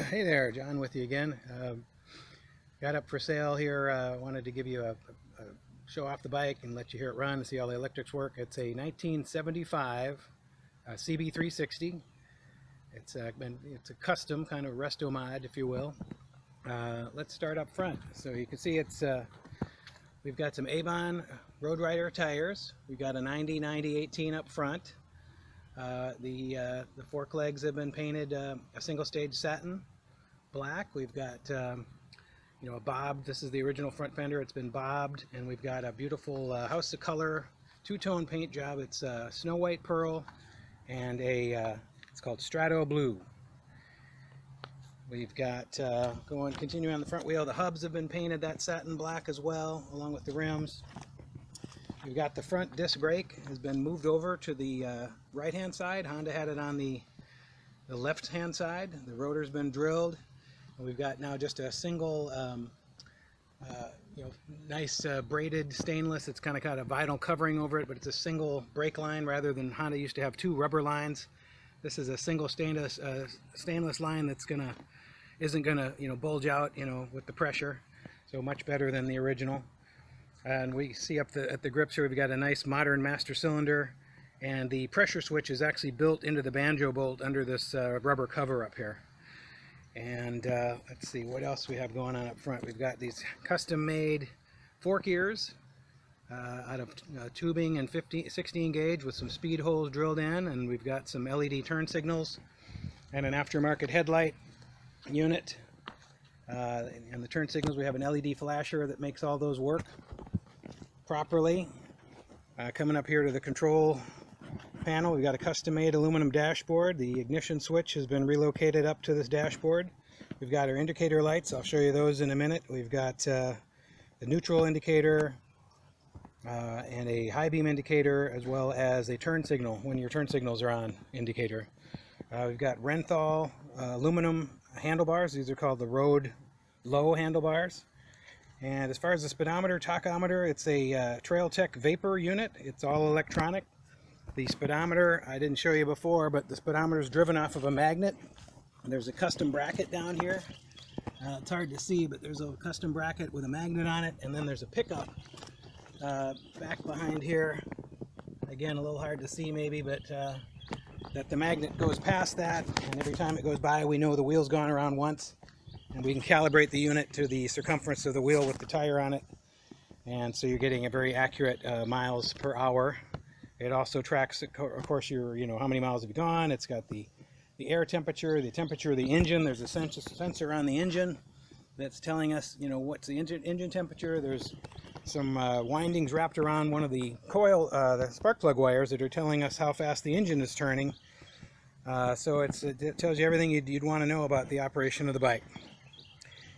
Hey there, John with you again. Got up for sale here. Wanted to give you a show off the bike and let you hear it run and see how the electrics work. It's a 1975 CB360. It's a custom kind of resto mod, if you will. Let's start up front. So you can see we've got some Avon Road Rider tires. We've got a 90/90/18 up front. The fork legs have been painted a single stage satin black. We've got a bobbed. This is the original front fender. It's been bobbed, and we've got a beautiful House of Color two-tone paint job. It's snow white pearl and it's called Strato Blue. We've got continuing on the front wheel. The hubs have been painted that satin black as well, along with the rims. We've got the front disc brake has been moved over to the right-hand side. Honda had it on the left-hand side. The rotor's been drilled. And we've got now just a single, nice braided stainless. It's kind of got a vinyl covering over it, but it's a single brake line rather than Honda used to have two rubber lines. This is a single stainless line that's isn't gonna bulge out with the pressure. So much better than the original. And we see up at the grips here, we've got a nice modern master cylinder, and the pressure switch is actually built into the banjo bolt under this rubber cover up here. And let's see what else we have going on up front. We've got these custom made fork ears out of tubing and 16 gauge with some speed holes drilled in, and we've got some LED turn signals and an aftermarket headlight unit. And the turn signals, we have an LED flasher that makes all those work properly. Coming up here to the control panel, we've got a custom-made aluminum dashboard. The ignition switch has been relocated up to this dashboard. We've got our indicator lights. I'll show you those in a minute. We've got the neutral indicator and a high beam indicator, as well as a turn signal when your turn signals are on indicator. We've got Renthal aluminum handlebars. These are called the Road Low handlebars. And as far as the speedometer, tachometer, it's a Trail Tech Vapor unit. It's all electronic. The speedometer, I didn't show you before, but the speedometer is driven off of a magnet. There's a custom bracket down here. It's hard to see, but there's a custom bracket with a magnet on it, and then there's a pickup back behind here. Again, a little hard to see maybe, but that the magnet goes past that, and every time it goes by, we know the wheel's gone around once. And we can calibrate the unit to the circumference of the wheel with the tire on it. And so you're getting a very accurate miles per hour. It also tracks, of course, your, how many miles have you gone. It's got the air temperature, the temperature of the engine. There's a sensor on the engine that's telling us, what's the engine temperature. There's some windings wrapped around one of the the spark plug wires that are telling us how fast the engine is turning. So it tells you everything you'd want to know about the operation of the bike.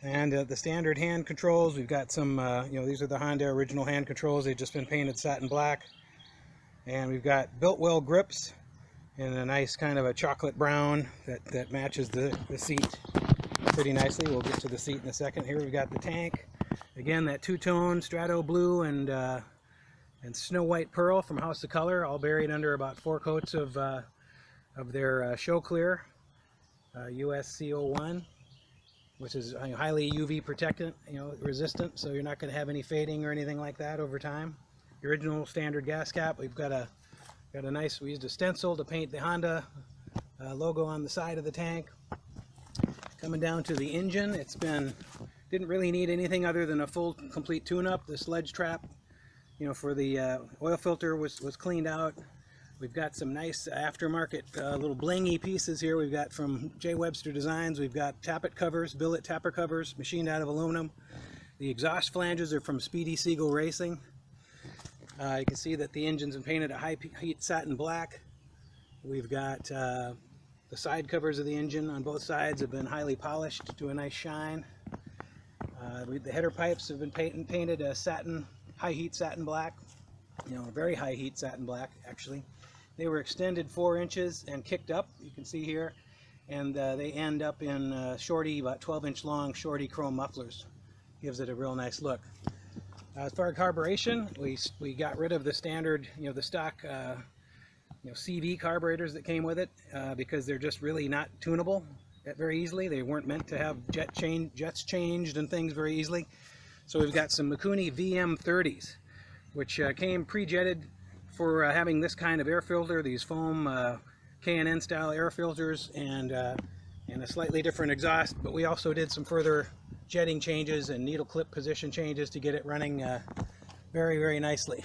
And the standard hand controls, we've got some, these are the Honda original hand controls. They've just been painted satin black. And we've got built-well grips in a nice kind of a chocolate brown that matches the seat pretty nicely. We'll get to the seat in a second. Here we've got the tank. Again, that two-tone Strato Blue and Snow White Pearl from House of Color, all buried under about 4 coats of their Show Clear USC01. Which is highly UV protectant, resistant, so you're not going to have any fading or anything like that over time. The original standard gas cap. We've got a nice. We used a stencil to paint the Honda logo on the side of the tank. Coming down to the engine, didn't really need anything other than a full complete tune-up. The sledge trap, for the oil filter was cleaned out. We've got some nice aftermarket little blingy pieces here. We've got from J. Webster Designs. We've got tappet covers, billet tapper covers, machined out of aluminum. The exhaust flanges are from Speedy Seagull Racing. You can see that the engine's been painted a high heat satin black. We've got the side covers of the engine on both sides have been highly polished to a nice shine. The header pipes have been painted a high heat satin black. Very high heat satin black actually. They were extended 4 inches and kicked up, you can see here, and they end up in shorty, about 12-inch long shorty chrome mufflers. Gives it a real nice look. As far as carburation, we got rid of the standard, the stock CV carburetors that came with it because they're just really not tunable. very easily. They weren't meant to have jets changed and things very easily. So we've got some Mikuni VM30s, which came pre-jetted for having this kind of air filter, these foam K&N style air filters, and a slightly different exhaust. But we also did some further jetting changes and needle clip position changes to get it running very, very nicely.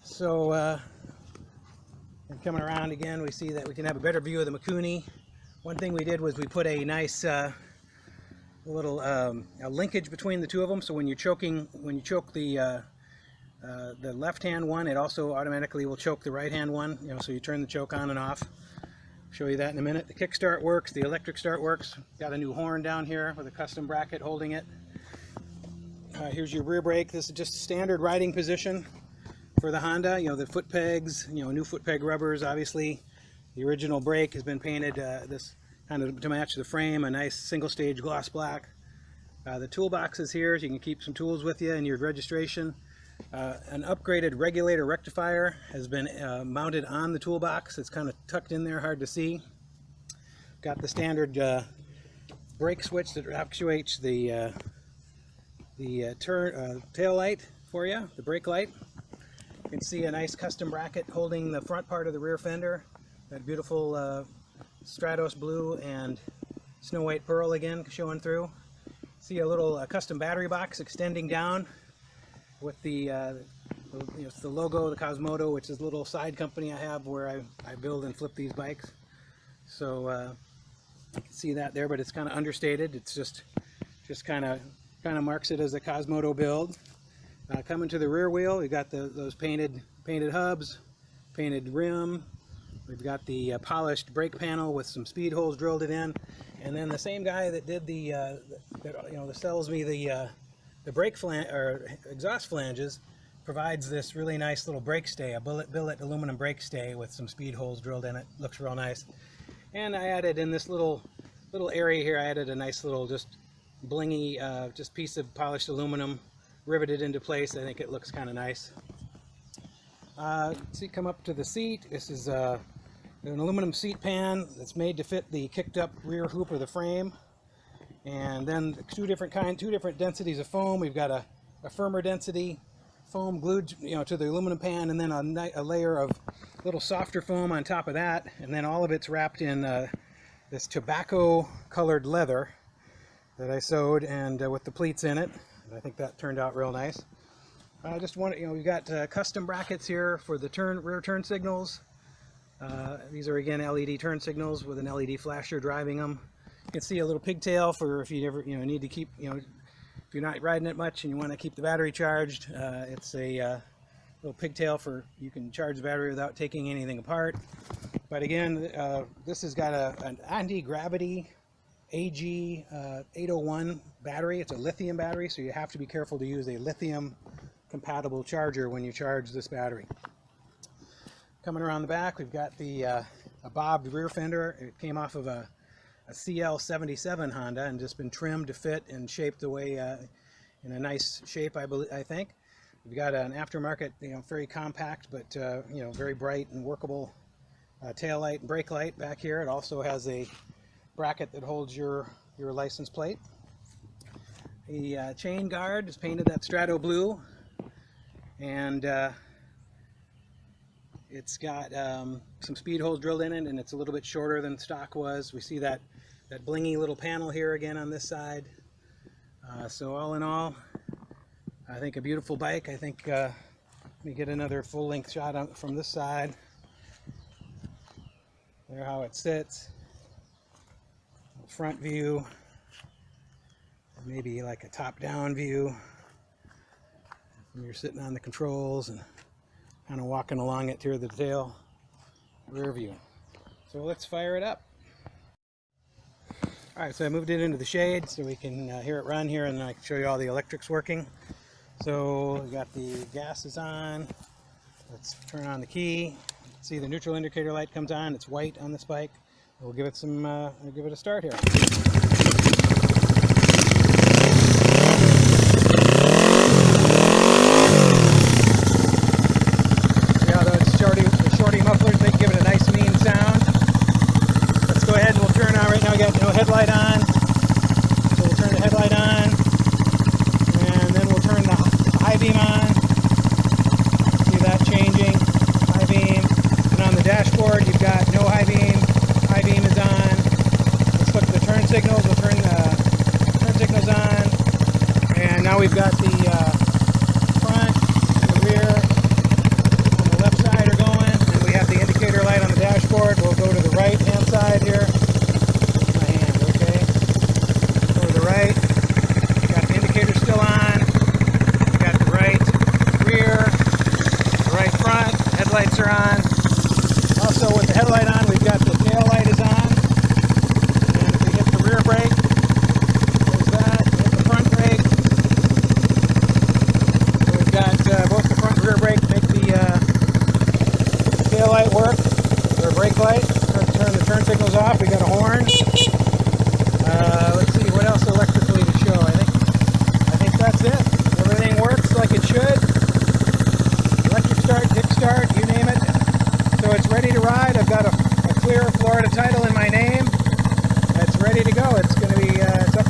So and coming around again, we see that we can have a better view of the Mikuni. One thing we did was we put a nice little a linkage between the two of them. So when you choke the left-hand one, it also automatically will choke the right-hand one. You know, so you turn the choke on and off. Show you that in a minute. The kickstart works. The electric start works. Got a new horn down here with a custom bracket holding it. Here's your rear brake. This is just standard riding position for the Honda. You know, the foot pegs, you know, new foot peg rubbers, obviously. The original brake has been painted this kind of to match the frame, a nice single stage gloss black. The toolbox is here, so you can keep some tools with you in your registration. An upgraded regulator rectifier has been mounted on the toolbox. It's kind of tucked in there, hard to see. Got the standard brake switch that actuates the tail light for you, the brake light. You can see a nice custom bracket holding the front part of the rear fender. That beautiful Stratos blue and snow white pearl again showing through. See a little custom battery box extending down with the the logo, the Cosmodo, which is a little side company I have where I build and flip these bikes. So you can see that there, but it's kind of understated. It's just kind of marks it as a Cosmodo build. Coming to the rear wheel, we've got those painted hubs, painted rim. We've got the polished brake panel with some speed holes drilled it in, and then the same guy that did that sells me the brake exhaust flanges provides this really nice little brake stay, a billet aluminum brake stay with some speed holes drilled in it. Looks real nice. And I added in this little area here, I added a nice little just blingy just piece of polished aluminum riveted into place. I think it looks kind of nice. See, come up to the seat. This is an aluminum seat pan that's made to fit the kicked up rear hoop of the frame. And then two different densities of foam. We've got a firmer density foam glued, to the aluminum pan, and then a layer of little softer foam on top of that. And then all of it's wrapped in this tobacco colored leather that I sewed, and with the pleats in it. I think that turned out real nice. I just want we've got custom brackets here for the rear turn signals. These are again LED turn signals with an LED flasher driving them. You can see a little pigtail for if you ever need to keep if you're not riding it much and you want to keep the battery charged. It's a little pigtail for you can charge the battery without taking anything apart. But again, this has got an anti-gravity AG 801 battery. It's a lithium battery, so you have to be careful to use a lithium compatible charger when you charge this battery. Coming around the back, we've got a bobbed rear fender. It came off of a CL77 Honda and just been trimmed to fit and shaped the way in a nice shape, I think. We've got an aftermarket, very compact but very bright and workable tail light and brake light back here. It also has a bracket that holds your license plate. The chain guard is painted that Strato blue, and it's got some speed holes drilled in it, and it's a little bit shorter than stock was. We see that blingy little panel here again on this side. So all in all, I think a beautiful bike. I think let me get another full-length shot from this side. There, how it sits. Front view, maybe like a top-down view. You're sitting on the controls and kind of walking along it to the tail. Rear view. So let's fire it up. All right, so I moved it into the shade so we can hear it run here, and then I can show you all the electrics working. So we got the gas is on. Let's turn on the key. See, the neutral indicator light comes on. It's white on this bike. We'll give it a start here. See how those shorty mufflers, they give it a nice mean sound. headlight on. So we'll turn the headlight on, and then we'll turn the high beam on. See that changing, high beam. And on the dashboard, you've got no high beam. High beam is on. Let's look at the turn signals. We'll turn the turn signals on. And now we've got the front and the rear on the left side are going. And we have the indicator light on the dashboard. We'll go to the right hand side here. My hand, okay. Go to the right. Got the indicator still on. Got the right rear, the right front. Headlights are on. Also with the headlight on, we've got the tail light is on. And if we hit the rear brake, there's that. Hit the front brake. So we've got both the front and rear brake make the tail light work, or brake light. Turn the turn signals off. We got a horn. Let's see what else electrically to show. I think that's it. Everything works like it should. Electric start, kick start, you name it. So it's ready to ride. I've got a clear Florida title in my name. It's ready to go. It's going to be it's up